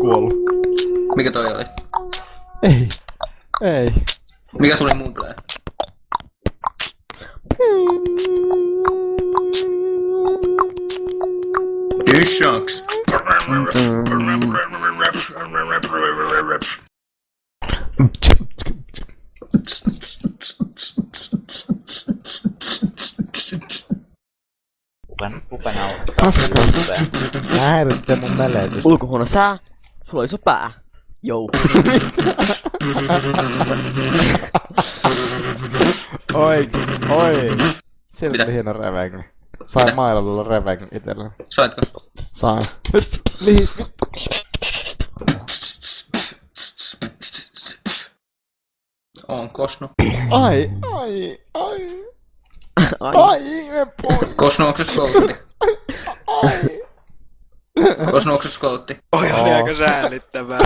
kuollut. Mikä toi oli? Ei. Mikä tuli muun tulee? This sucks. Kuka nauhoittaa? Paska. Nää häiritsee mun meletystä. Ulkohuone sää. Sulla on iso pää. Jou. Oi. Sieltä Mitä? tuli hieno revengi. Sain mailalla revengi itellä. Saitko? Sain. Nyt. Mihin? Oon kosnu. Ai. Me pois. Kosnu, onks se skoutti? Ai. Kosnu, onks se skoutti? Oi, oli aika säällittävää.